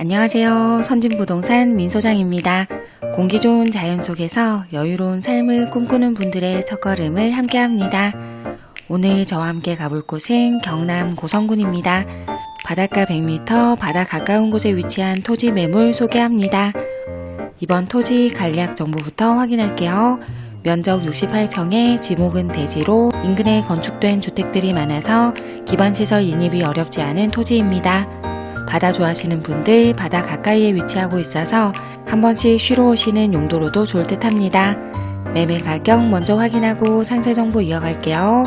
안녕하세요. 선진부동산 민소장입니다. 공기 좋은 자연 속에서 여유로운 삶을 꿈꾸는 분들의 첫걸음을 함께합니다. 오늘 저와 함께 가볼 곳은 경남 고성군입니다. 바닷가 100m 바다 가까운 곳에 위치한 토지 매물 소개합니다. 이번 토지 간략 정보부터 확인할게요. 면적 68평에 지목은 대지로 인근에 건축된 주택들이 많아서 기반시설 인입이 어렵지 않은 토지입니다. 바다 좋아하시는 분들 바다 가까이에 위치하고 있어서 한 번씩 쉬러 오시는 용도로도 좋을 듯 합니다. 매매 가격 먼저 확인하고 상세 정보 이어갈게요.